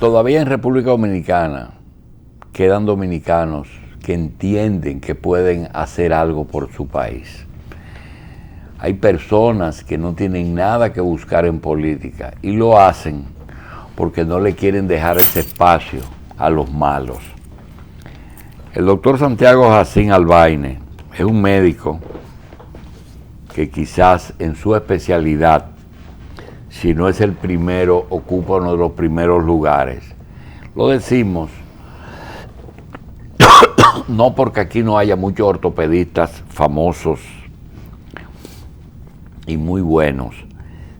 Todavía en República Dominicana quedan dominicanos que entienden que pueden hacer algo por su país. Hay personas que no tienen nada que buscar en política y lo hacen porque no le quieren dejar ese espacio a los malos. El doctor Santiago Jacín Albaine es un médico que quizás en su especialidad, si no es el primero, ocupa uno de los primeros lugares. Lo decimos no porque aquí no haya muchos ortopedistas famosos y muy buenos,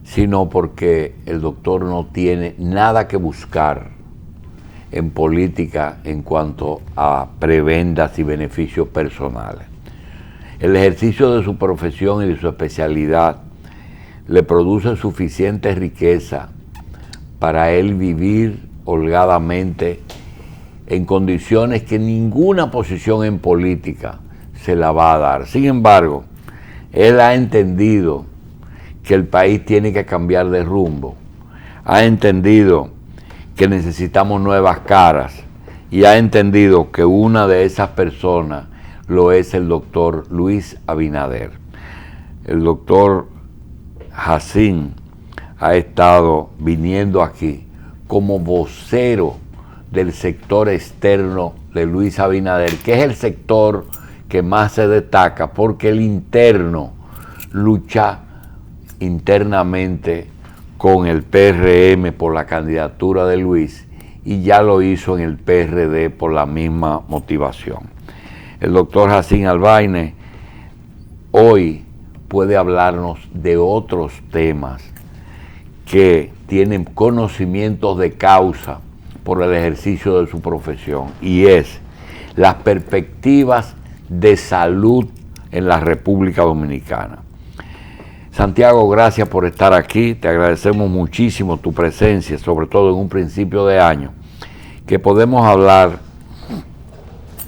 sino porque el doctor no tiene nada que buscar en política en cuanto a prebendas y beneficios personales. El ejercicio de su profesión y de su especialidad le produce suficiente riqueza para él vivir holgadamente en condiciones que ninguna posición en política se la va a dar. Sin embargo, él ha entendido que el país tiene que cambiar de rumbo, ha entendido que necesitamos nuevas caras y ha entendido que una de esas personas lo es el doctor Luis Abinader. El doctor Jacín ha estado viniendo aquí como vocero del sector externo de Luis Abinader, que es el sector que más se destaca porque el interno lucha internamente con el PRM por la candidatura de Luis y ya lo hizo en el PRD por la misma motivación. El doctor Jacín Albaine hoy puede hablarnos de otros temas que tienen conocimientos de causa por el ejercicio de su profesión, y es las perspectivas de salud en la República Dominicana. Santiago, gracias por estar aquí, te agradecemos muchísimo tu presencia, sobre todo en un principio de año, que podemos hablar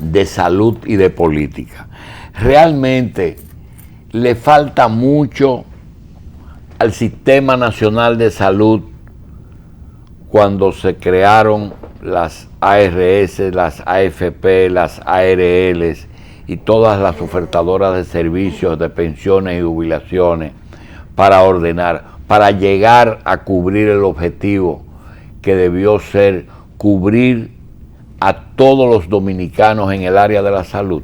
de salud y de política. Realmente le falta mucho al Sistema Nacional de Salud cuando se crearon las ARS, las AFP, las ARLs y todas las ofertadoras de servicios de pensiones y jubilaciones para ordenar, para llegar a cubrir el objetivo que debió ser cubrir a todos los dominicanos en el área de la salud.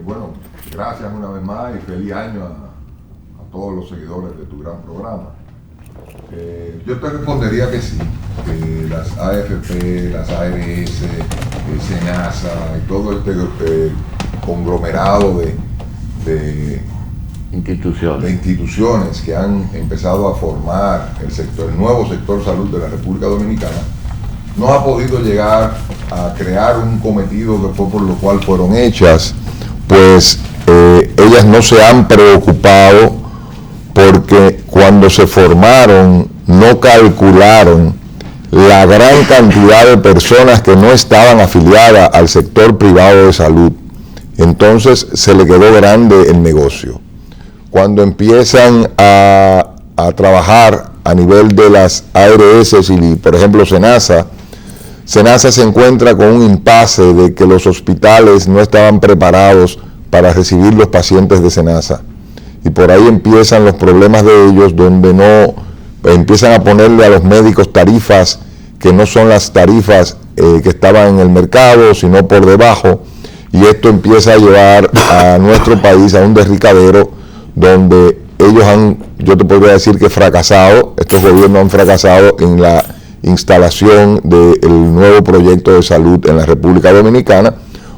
Bueno, gracias una vez más y feliz año a todos los seguidores de tu gran programa. Yo te respondería que sí, que las AFP, las ARS, SENASA y todo este conglomerado de instituciones que han empezado a formar el nuevo sector salud de la República Dominicana, no ha podido llegar a crear un cometido que fue por lo cual fueron hechas, pues ellas no se han preocupado porque cuando se formaron no calcularon la gran cantidad de personas que no estaban afiliadas al sector privado de salud. Entonces se le quedó grande el negocio. Cuando empiezan a trabajar a nivel de las ARS y, por ejemplo, SENASA se encuentra con un impasse de que los hospitales no estaban preparados para recibir los pacientes de SENASA. Y por ahí empiezan los problemas de ellos, donde no empiezan a ponerle a los médicos tarifas que no son las tarifas que estaban en el mercado, sino por debajo. Y esto empieza a llevar a nuestro país a un derricadero donde ellos yo te podría decir que fracasado, estos gobiernos han fracasado en la instalación del nuevo proyecto de salud en la República Dominicana,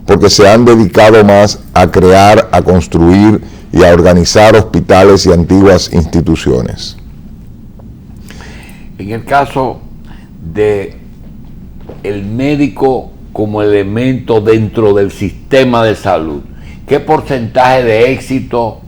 porque se han dedicado más a crear, a construir y a organizar hospitales y antiguas instituciones. En el caso de el médico como elemento dentro del sistema de salud, ¿qué porcentaje de éxito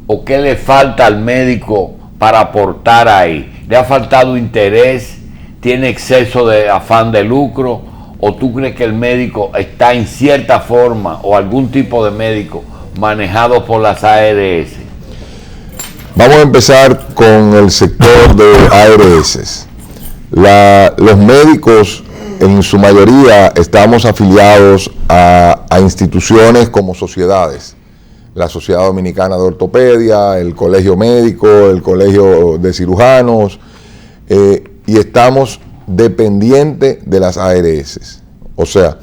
o qué le falta al médico para aportar ahí? ¿Le ha faltado interés? ¿Tiene exceso de afán de lucro? ¿O tú crees que el médico está en cierta forma, o algún tipo de médico, manejado por las ARS? Vamos a empezar con el sector de ARS. Los médicos, en su mayoría, estamos afiliados a instituciones como sociedades. La Sociedad Dominicana de Ortopedia, el Colegio Médico, el Colegio de Cirujanos, y estamos dependientes de las ARS. O sea,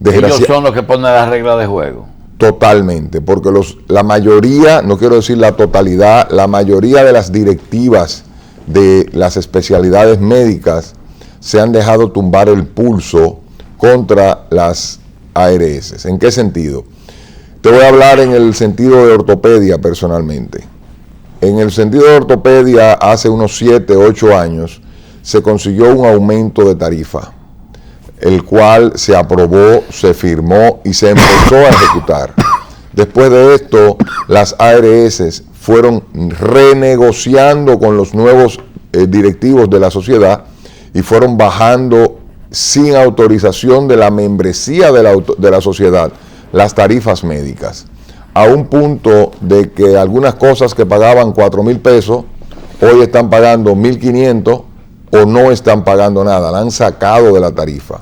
ellos son los que ponen las reglas de juego. Totalmente, porque la mayoría, no quiero decir la totalidad, la mayoría de las directivas de las especialidades médicas se han dejado tumbar el pulso contra las ARS. ¿En qué sentido? Te voy a hablar en el sentido de ortopedia personalmente. En el sentido de ortopedia, hace unos 7, 8 años, se consiguió un aumento de tarifa, el cual se aprobó, se firmó y se empezó a ejecutar. Después de esto, las ARS fueron renegociando con los nuevos directivos de la sociedad y fueron bajando sin autorización de la membresía de la sociedad las tarifas médicas, a un punto de que algunas cosas que pagaban 4,000 pesos, hoy están pagando 1,500 o no están pagando nada, la han sacado de la tarifa.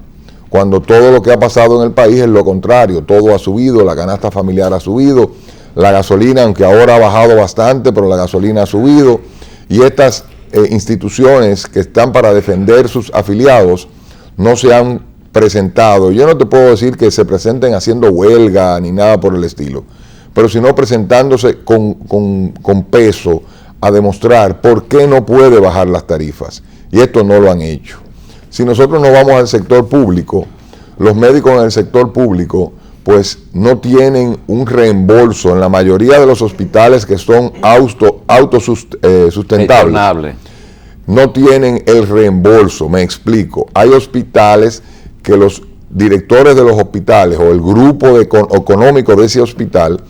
Cuando todo lo que ha pasado en el país es lo contrario, todo ha subido, la canasta familiar ha subido, la gasolina, aunque ahora ha bajado bastante, pero la gasolina ha subido, y estas instituciones que están para defender sus afiliados no se han presentado. Yo no te puedo decir que se presenten haciendo huelga ni nada por el estilo, pero sino presentándose con peso a demostrar por qué no puede bajar las tarifas, y esto no lo han hecho. Si nosotros nos vamos al sector público, los médicos en el sector público pues no tienen un reembolso en la mayoría de los hospitales que son autosustentables. No tienen el reembolso, me explico. Hay hospitales que los directores de los hospitales o el grupo económico de ese hospital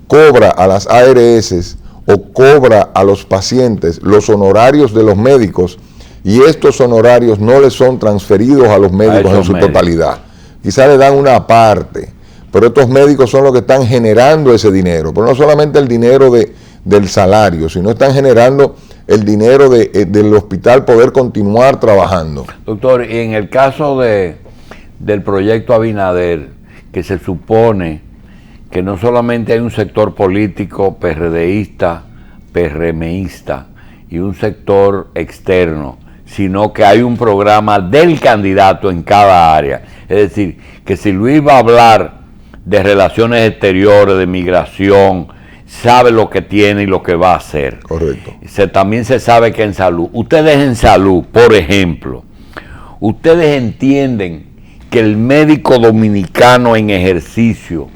cobra a las ARS o cobra a los pacientes los honorarios de los médicos, y estos honorarios no les son transferidos a los médicos en su totalidad. Quizá le dan una parte, pero estos médicos son los que están generando ese dinero, pero no solamente el dinero del salario, sino están generando el dinero del hospital poder continuar trabajando. Doctor, en el caso del proyecto Abinader, que se supone que no solamente hay un sector político PRDista, PRMista y un sector externo, sino que hay un programa del candidato en cada área. Es decir, que si Luis va a hablar de relaciones exteriores, de migración, sabe lo que tiene y lo que va a hacer. Correcto. También se sabe que en salud, ustedes en salud, por ejemplo, ustedes entienden que el médico dominicano en ejercicio,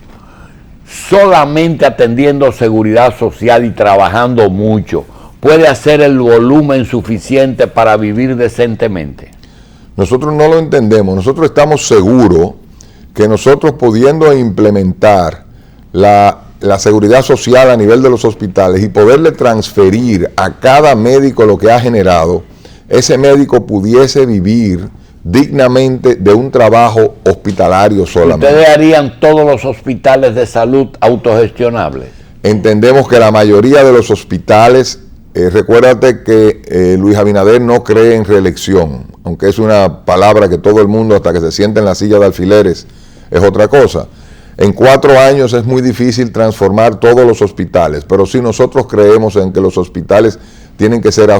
solamente atendiendo seguridad social y trabajando mucho, puede hacer el volumen suficiente para vivir decentemente. Nosotros no lo entendemos. Nosotros estamos seguros que nosotros, pudiendo implementar la seguridad social a nivel de los hospitales y poderle transferir a cada médico lo que ha generado, ese médico pudiese vivir dignamente de un trabajo hospitalario solamente. ¿Ustedes harían todos los hospitales de salud autogestionables? Entendemos que la mayoría de los hospitales, recuérdate que Luis Abinader no cree en reelección, aunque es una palabra que todo el mundo, hasta que se sienta en la silla de alfileres, es otra cosa. En 4 años es muy difícil transformar todos los hospitales, pero sí nosotros creemos en que los hospitales tienen que ser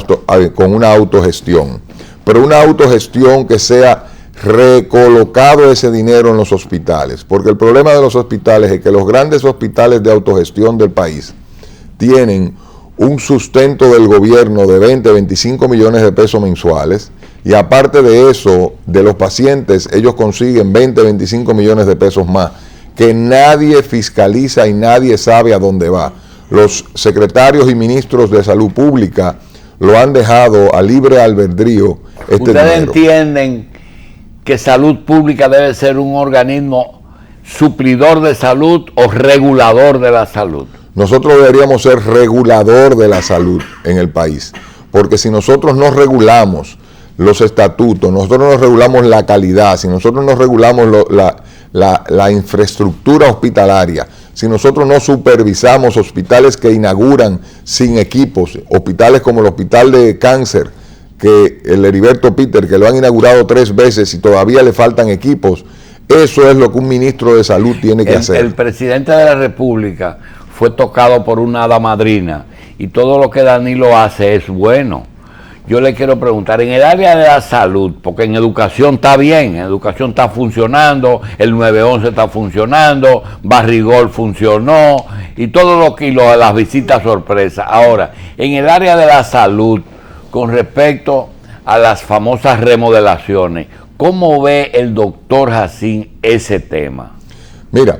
con una autogestión, pero una autogestión que sea recolocado ese dinero en los hospitales, porque el problema de los hospitales es que los grandes hospitales de autogestión del país tienen un sustento del gobierno de 20, 25 millones de pesos mensuales, y aparte de eso, de los pacientes, ellos consiguen 20, 25 millones de pesos más, que nadie fiscaliza y nadie sabe a dónde va. Los secretarios y ministros de salud pública lo han dejado a libre albedrío. ¿Ustedes entienden que salud pública debe ser un organismo suplidor de salud o regulador de la salud? Nosotros deberíamos ser regulador de la salud en el país, porque si nosotros no regulamos los estatutos, nosotros no regulamos la calidad, si nosotros no regulamos la infraestructura hospitalaria, si nosotros no supervisamos hospitales que inauguran sin equipos, hospitales como el Hospital de Cáncer, que el Heriberto Peter, que lo han inaugurado 3 veces y todavía le faltan equipos. Eso es lo que un ministro de salud tiene que hacer. El presidente de la República fue tocado por una hada madrina y todo lo que Danilo hace es bueno. Yo le quiero preguntar, en el área de la salud, porque en educación está bien, en educación está funcionando, el 911 está funcionando, Barrigol funcionó y todo lo que las visitas sorpresa. Ahora, en el área de la salud, con respecto a las famosas remodelaciones, ¿cómo ve el doctor Jacín ese tema? Mira,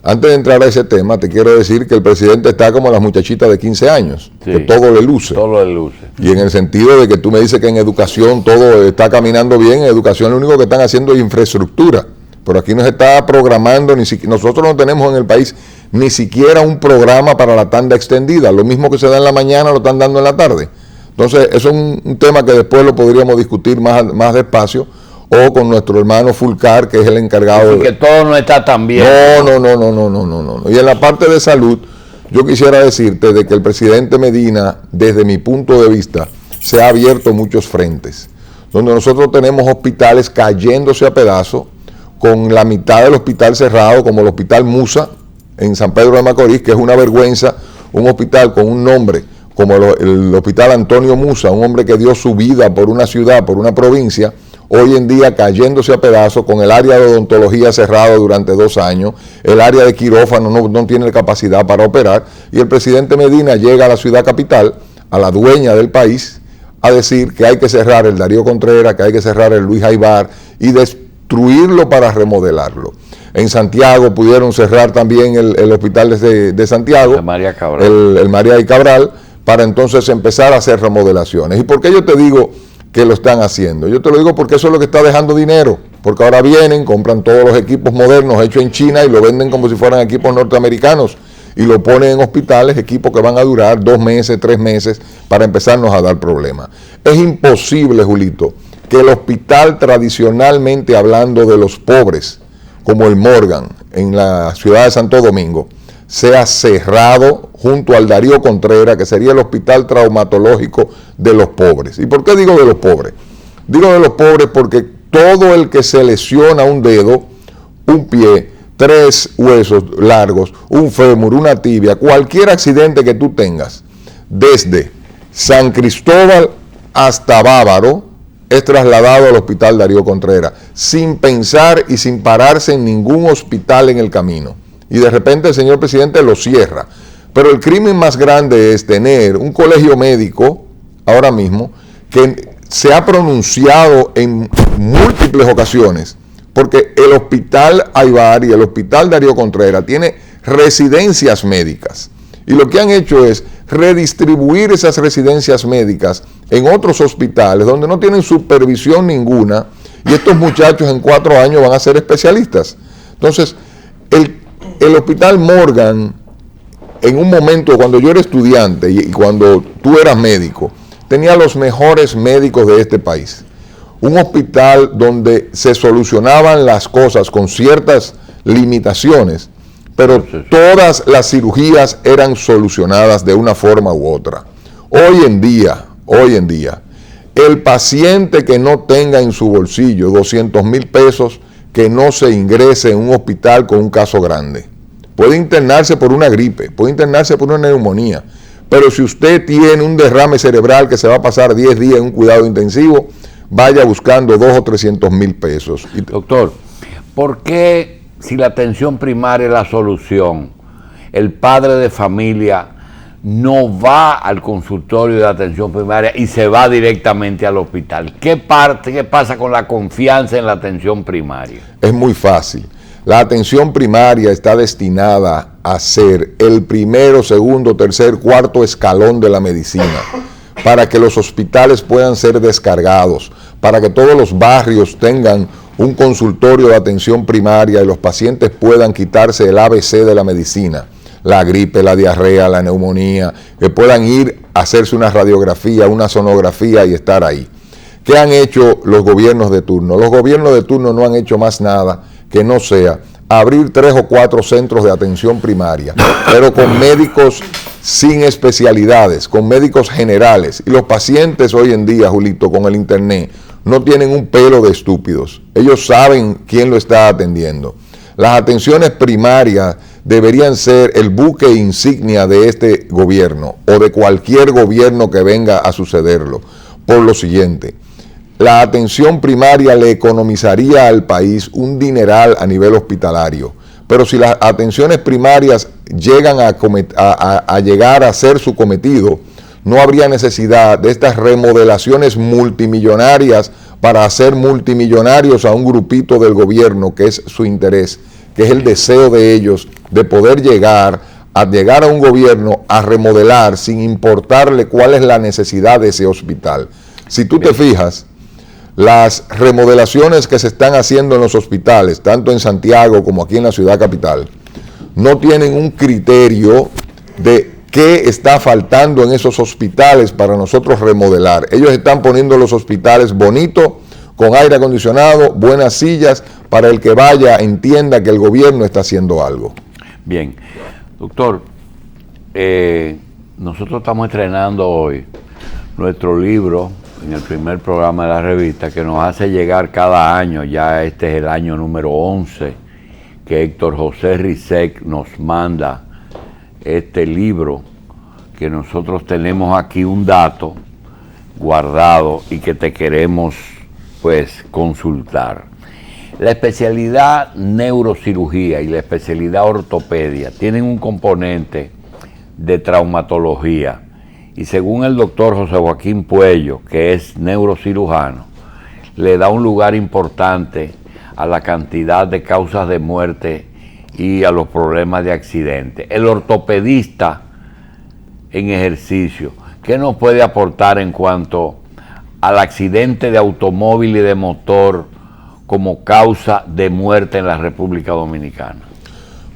antes de entrar a ese tema, te quiero decir que el presidente está como las muchachitas de 15 años, sí, que todo le luce. Todo le luce. Y en el sentido de que tú me dices que en educación todo está caminando bien, en educación lo único que están haciendo es infraestructura. Pero aquí no se está programando, nosotros no tenemos en el país ni siquiera un programa para la tanda extendida. Lo mismo que se da en la mañana lo están dando en la tarde. Entonces, eso es un tema que después lo podríamos discutir más despacio, o con nuestro hermano Fulcar, que es el encargado. Que todo no está tan bien. No. Y en la parte de salud, yo quisiera decirte de que el presidente Medina, desde mi punto de vista, se ha abierto muchos frentes, donde nosotros tenemos hospitales cayéndose a pedazos, con la mitad del hospital cerrado, como el Hospital Musa, en San Pedro de Macorís, que es una vergüenza, un hospital con un nombre como el Hospital Antonio Musa, un hombre que dio su vida por una ciudad, por una provincia, hoy en día cayéndose a pedazos, con el área de odontología cerrado durante 2 años, el área de quirófano no tiene capacidad para operar, y el presidente Medina llega a la ciudad capital, a la dueña del país, a decir que hay que cerrar el Darío Contreras, que hay que cerrar el Luis Jaibar y destruirlo para remodelarlo. En Santiago pudieron cerrar también el hospital de Santiago, el María Cabral. El María y Cabral, para entonces empezar a hacer remodelaciones. ¿Y por qué yo te digo que lo están haciendo? Yo te lo digo porque eso es lo que está dejando dinero, porque ahora vienen, compran todos los equipos modernos hechos en China y lo venden como si fueran equipos norteamericanos y lo ponen en hospitales, equipos que van a durar 2 meses, 3 meses, para empezarnos a dar problemas. Es imposible, Julito, que el hospital tradicionalmente hablando de los pobres, como el Morgan, en la ciudad de Santo Domingo, sea cerrado junto al Darío Contreras, que sería el hospital traumatológico de los pobres. ¿Y por qué digo de los pobres? Digo de los pobres porque todo el que se lesiona un dedo, un pie, 3 huesos largos, un fémur, una tibia, cualquier accidente que tú tengas, desde San Cristóbal hasta Bávaro, es trasladado al hospital Darío Contreras, sin pensar y sin pararse en ningún hospital en el camino. Y de repente el señor presidente lo cierra. Pero el crimen más grande es tener un colegio médico, ahora mismo, que se ha pronunciado en múltiples ocasiones, porque el hospital Jaibar y el hospital Darío Contreras tiene residencias médicas. Y lo que han hecho es redistribuir esas residencias médicas en otros hospitales donde no tienen supervisión ninguna, y estos muchachos en 4 años van a ser especialistas. Entonces, el hospital Morgan, en un momento cuando yo era estudiante y cuando tú eras médico, tenía los mejores médicos de este país. Un hospital donde se solucionaban las cosas con ciertas limitaciones, pero todas las cirugías eran solucionadas de una forma u otra. Hoy en día, el paciente que no tenga en su bolsillo 200,000 pesos, que no se ingrese en un hospital con un caso grande. Puede internarse por una gripe, puede internarse por una neumonía, pero si usted tiene un derrame cerebral que se va a pasar 10 días en un cuidado intensivo, vaya buscando 200,000 o 300,000 pesos. Doctor, ¿por qué, si la atención primaria es la solución, el padre de familia no va al consultorio de atención primaria y se va directamente al hospital? ¿Qué pasa con la confianza en la atención primaria? Es muy fácil. La atención primaria está destinada a ser el primero, segundo, tercer, cuarto escalón de la medicina, para que los hospitales puedan ser descargados, para que todos los barrios tengan un consultorio de atención primaria y los pacientes puedan quitarse el ABC de la medicina, la gripe, la diarrea, la neumonía, que puedan ir a hacerse una radiografía, una sonografía y estar ahí. ¿Qué han hecho los gobiernos de turno? Los gobiernos de turno no han hecho más nada que no sea abrir 3 o 4 centros de atención primaria, pero con médicos sin especialidades, con médicos generales. Y los pacientes hoy en día, Julito, con el internet, no tienen un pelo de estúpidos. Ellos saben quién lo está atendiendo. Las atenciones primarias deberían ser el buque insignia de este gobierno o de cualquier gobierno que venga a sucederlo. Por lo siguiente, la atención primaria le economizaría al país un dineral a nivel hospitalario. Pero si las atenciones primarias llegan a llegar a ser su cometido, no habría necesidad de estas remodelaciones multimillonarias para hacer multimillonarios a un grupito del gobierno, que es su interés, que es el deseo de ellos de poder llegar a un gobierno a remodelar sin importarle cuál es la necesidad de ese hospital. Si tú te fijas, las remodelaciones que se están haciendo en los hospitales, tanto en Santiago como aquí en la ciudad capital, no tienen un criterio de qué está faltando en esos hospitales para nosotros remodelar. Ellos están poniendo los hospitales bonitos, con aire acondicionado, buenas sillas, para el que vaya entienda que el gobierno está haciendo algo. Bien, doctor, nosotros estamos estrenando hoy nuestro libro en el primer programa de la revista, que nos hace llegar cada año, ya este es el año número 11, que Héctor José Rizek nos manda este libro, que nosotros tenemos aquí un dato guardado y que te queremos pues consultar. La especialidad neurocirugía y la especialidad ortopedia tienen un componente de traumatología, y según el doctor José Joaquín Puello, que es neurocirujano, le da un lugar importante a la cantidad de causas de muerte y a los problemas de accidente. El ortopedista en ejercicio, ¿qué nos puede aportar en cuanto al accidente de automóvil y de motor como causa de muerte en la República Dominicana?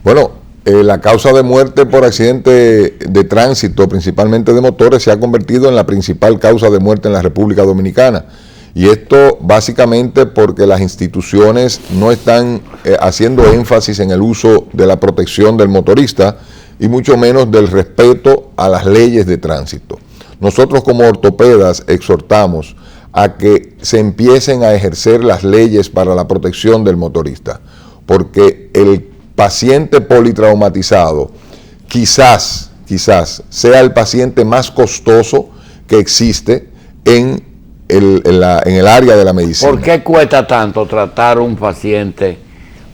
Bueno, la causa de muerte por accidente de tránsito, principalmente de motores, se ha convertido en la principal causa de muerte en la República Dominicana. Y esto básicamente porque las instituciones no están haciendo énfasis en el uso de la protección del motorista y mucho menos del respeto a las leyes de tránsito. Nosotros como ortopedas exhortamos a que se empiecen a ejercer las leyes para la protección del motorista, porque el paciente politraumatizado quizás sea el paciente más costoso que existe en el área de la medicina. ¿Por qué cuesta tanto tratar un paciente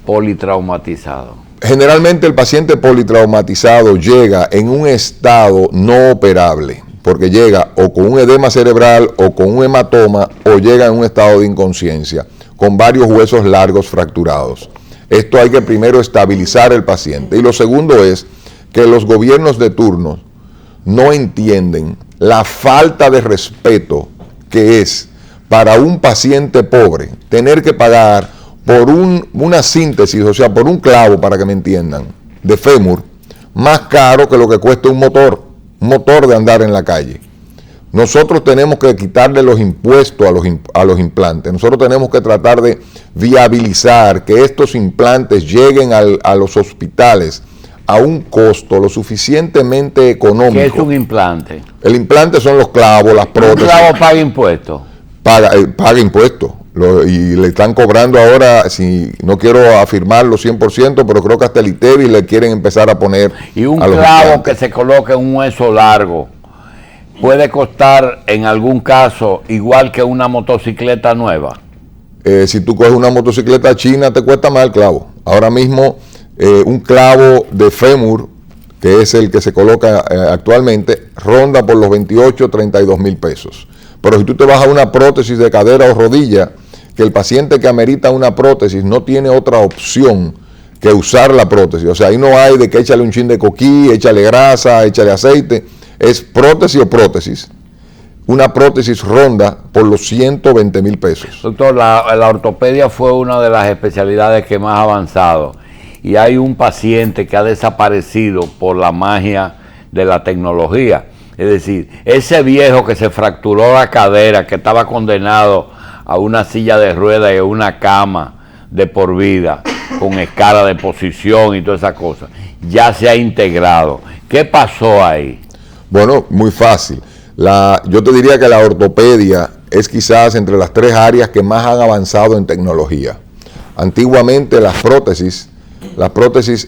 politraumatizado? Generalmente el paciente politraumatizado llega en un estado no operable, porque llega o con un edema cerebral o con un hematoma, o llega en un estado de inconsciencia, con varios huesos largos fracturados. Esto hay que primero estabilizar el paciente. Y lo segundo es que los gobiernos de turno no entienden la falta de respeto que es para un paciente pobre tener que pagar por una síntesis, o sea, por un clavo, para que me entiendan, de fémur, más caro que lo que cuesta un motor de andar en la calle. Nosotros tenemos que quitarle los impuestos a los implantes. Nosotros tenemos que tratar de viabilizar que estos implantes lleguen a los hospitales a un costo lo suficientemente económico. ¿Qué es un implante? El implante son los clavos, las prótesis. ¿Un clavo paga impuestos? Paga impuestos. Y le están cobrando ahora, si no quiero afirmarlo 100%, pero creo que hasta el ITEVI le quieren empezar a poner. Y un clavo que se coloque en un hueso largo puede costar en algún caso igual que una motocicleta nueva. Si tú coges una motocicleta china te cuesta más el clavo. Ahora mismo un clavo de fémur, que es el que se coloca actualmente, ronda por los 28, 32 mil pesos. Pero si tú te vas a una prótesis de cadera o rodilla, que el paciente que amerita una prótesis no tiene otra opción que usar la prótesis. O sea, ahí no hay de que échale un chin de coquí, échale grasa, échale aceite. Es prótesis o prótesis. Una prótesis ronda por los 120 mil pesos. Doctor, la ortopedia fue una de las especialidades que más ha avanzado. Y hay un paciente que ha desaparecido por la magia de la tecnología. Es decir, ese viejo que se fracturó la cadera, que estaba condenado a una silla de ruedas y a una cama de por vida, con escala de posición y todas esas cosas, ya se ha integrado. ¿Qué pasó ahí? Bueno, muy fácil. Yo te diría que la ortopedia es quizás entre las 3 áreas que más han avanzado en tecnología. Antiguamente las prótesis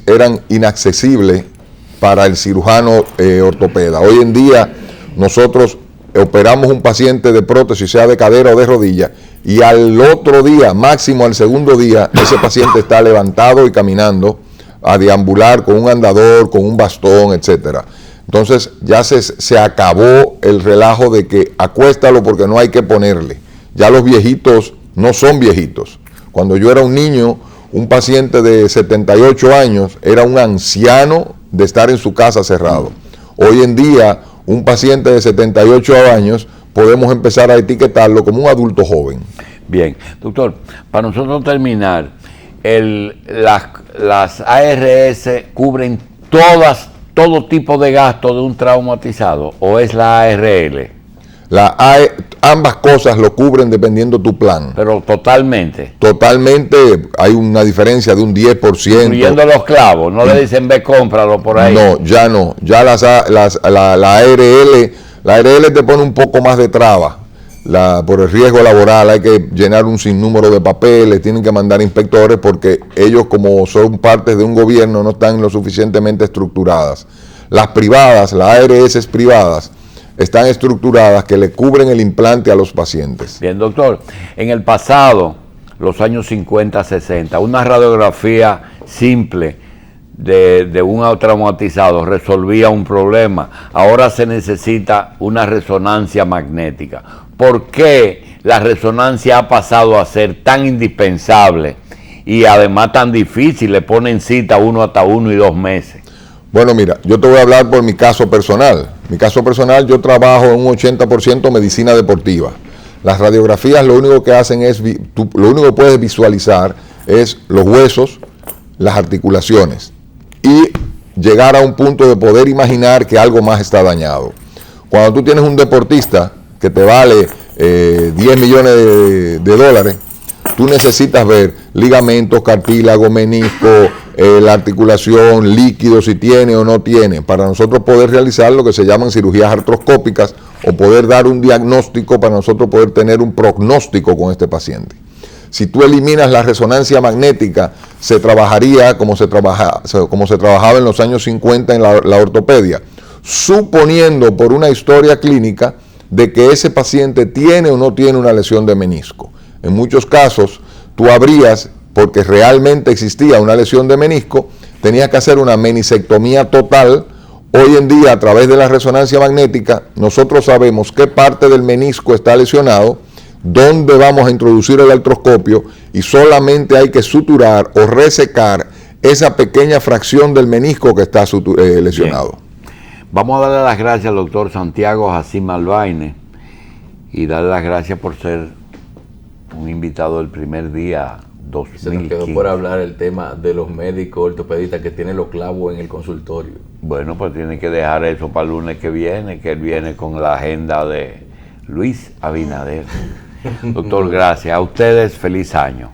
eran inaccesibles para el cirujano ortopeda. Hoy en día nosotros operamos un paciente de prótesis, sea de cadera o de rodilla, y al otro día, máximo al segundo día, ese paciente está levantado y caminando a deambular con un andador, con un bastón, etcétera. Entonces ya se acabó el relajo de que acuéstalo porque no hay que ponerle. Ya los viejitos no son viejitos. Cuando yo era un niño, un paciente de 78 años era un anciano de estar en su casa cerrado. Hoy en día, un paciente de 78 años podemos empezar a etiquetarlo como un adulto joven. Bien, doctor, para nosotros terminar, las ARS cubren todo tipo de gasto de un traumatizado, ¿o es la ARL? Ambas cosas lo cubren dependiendo tu plan. Pero totalmente. Totalmente, hay una diferencia de un 10%. Incluyendo los clavos, no le dicen ve cómpralo por ahí. No, ya no. Ya la ARL te pone un poco más de traba. Por el riesgo laboral hay que llenar un sinnúmero de papeles, tienen que mandar inspectores porque ellos, como son partes de un gobierno, no están lo suficientemente estructuradas. Las privadas, las ARS privadas, están estructuradas que le cubren el implante a los pacientes. Bien, doctor, en el pasado, los años 50, 60, una radiografía simple de un traumatizado resolvía un problema. Ahora se necesita una resonancia magnética. ¿Por qué la resonancia ha pasado a ser tan indispensable y además tan difícil? Le ponen cita hasta 1 y 2 meses. Bueno, mira, yo te voy a hablar por mi caso personal. Mi caso personal, yo trabajo en un 80% medicina deportiva. Las radiografías lo único que hacen es, lo único que puedes visualizar es los huesos, las articulaciones y llegar a un punto de poder imaginar que algo más está dañado. Cuando tú tienes un deportista que te vale 10 millones de dólares, tú necesitas ver ligamentos, cartílago, menisco, la articulación, líquido, si tiene o no tiene, para nosotros poder realizar lo que se llaman cirugías artroscópicas o poder dar un diagnóstico para nosotros poder tener un pronóstico con este paciente. Si tú eliminas la resonancia magnética, se trabajaría como se trabajaba en los años 50 en la ortopedia, suponiendo por una historia clínica de que ese paciente tiene o no tiene una lesión de menisco. En muchos casos, tú habrías, porque realmente existía una lesión de menisco, tenías que hacer una menisectomía total. Hoy en día, a través de la resonancia magnética, nosotros sabemos qué parte del menisco está lesionado, dónde vamos a introducir el artroscopio y solamente hay que suturar o resecar esa pequeña fracción del menisco que está lesionado. Bien. Vamos a darle las gracias al doctor Santiago Hassim Albaine y darle las gracias por ser un invitado del primer día 2015. Se nos quedó por hablar el tema de los médicos ortopedistas que tienen los clavos en el consultorio. Bueno, pues tiene que dejar eso para el lunes que viene, que él viene con la agenda de Luis Abinader. Doctor, gracias. A ustedes, feliz año.